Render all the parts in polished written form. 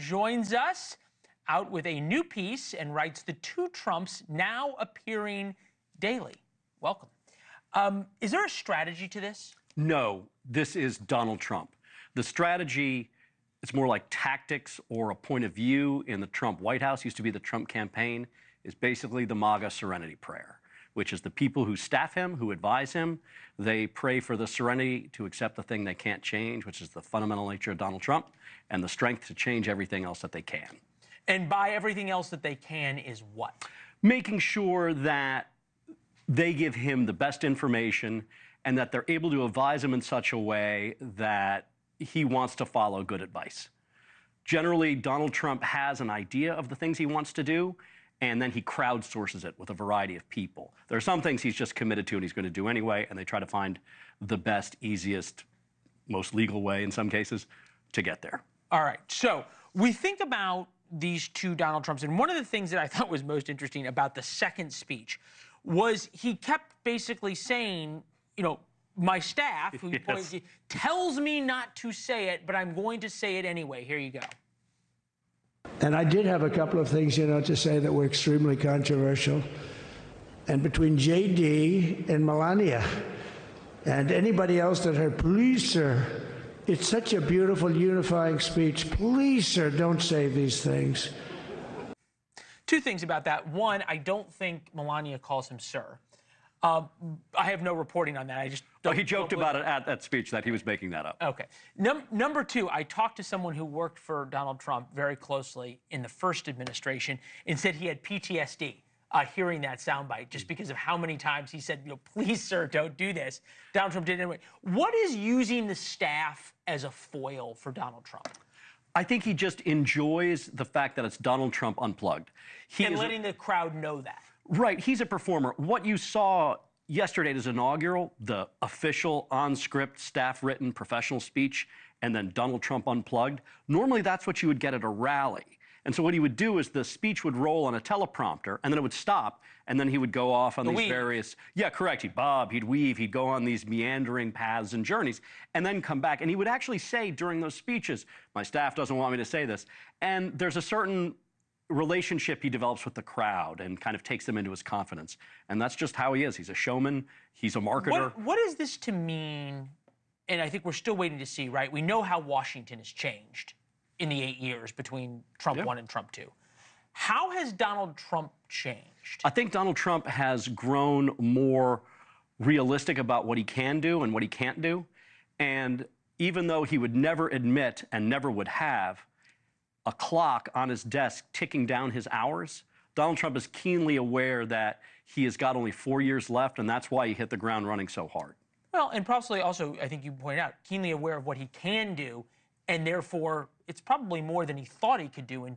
joins us out with a new piece and writes The Two Trumps now appearing daily. Welcome. Is there a strategy to this? No, this is Donald Trump. The strategy, it's more like tactics or a point of view in the Trump White House, used to be the Trump campaign, is basically the MAGA serenity prayer, which is the people who staff him, who advise him, they pray for the serenity to accept the thing they can't change, which is the fundamental nature of Donald Trump, and the strength to change everything else that they can. And by everything else that they can is what? Making sure that they give him the best information and that they're able to advise him in such a way that he wants to follow good advice. Generally, Donald Trump has an idea of the things he wants to do, and then he crowdsources it with a variety of people. There are some things he's just committed to and he's going to do anyway, and they try to find the best, easiest, most legal way in some cases to get there. All right, so we think about these two Donald Trumps, and one of the things that I thought was most interesting about the second speech was he kept basically saying, you know, my staff, who Yes. tells me not to say it, but I'm going to say it anyway. Here you go. And I did have a couple of things, to say that were extremely controversial. And between JD and Melania and anybody else that heard, please, sir, it's such a beautiful unifying speech. Please, sir, don't say these things. Two things about that. One, I don't think Melania calls him sir. I have no reporting on that. I just don't. He joked about it at that speech that he was making that up. Okay. Number two, I talked to someone who worked for Donald Trump very closely in the first administration and said he had PTSD hearing that soundbite just because of how many times he said, please, sir, don't do this. Donald Trump did it anyway. What is using the staff as a foil for Donald Trump? I think he just enjoys the fact that it's Donald Trump unplugged. And letting the crowd know that. Right. He's a performer. What you saw yesterday at his inaugural, the official, on-script, staff-written, professional speech, and then Donald Trump unplugged, normally that's what you would get at a rally. And so what he would do is the speech would roll on a teleprompter, and then it would stop, and then he would go off on these various... Yeah, correct. He'd bob, he'd weave, he'd go on these meandering paths and journeys, and then come back. And he would actually say during those speeches, my staff doesn't want me to say this. And there's a certain relationship he develops with the crowd and kind of takes them into his confidence. And that's just how he is. He's a showman. He's a marketer. What is this to mean? And I think we're still waiting to see, right? We know how Washington has changed in the 8 years between Trump 1 and Trump 2. How has Donald Trump changed? I think Donald Trump has grown more realistic about what he can do and what he can't do. And even though he would never admit and never would have a clock on his desk ticking down his hours, Donald Trump is keenly aware that he has got only 4 years left, and that's why he hit the ground running so hard. Well, and probably also, I think you pointed out, keenly aware of what he can do, and therefore it's probably more than he thought he could do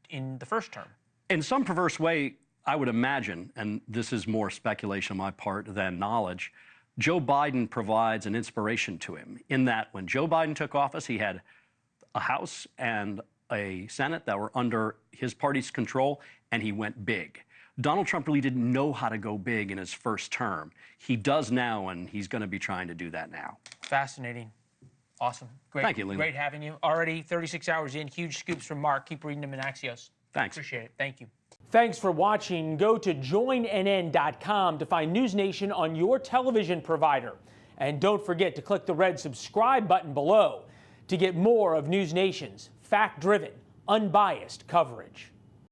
in the first term. In some perverse way, I would imagine, and this is more speculation on my part than knowledge, Joe Biden provides an inspiration to him in that when Joe Biden took office, he had a House and a Senate that were under his party's control, and he went big. Donald Trump really didn't know how to go big in his first term. He does now, and he's going to be trying to do that now. Fascinating. Awesome. Great. Thank you, Leland. Great having you. Already 36 hours in. Huge scoops from Marc. Keep reading them in Axios. Thanks. Appreciate it. Thank you. Thanks for watching. Go to joinnn.com to find NewsNation on your television provider. And don't forget to click the red subscribe button below to get more of NewsNation's fact-driven, unbiased coverage.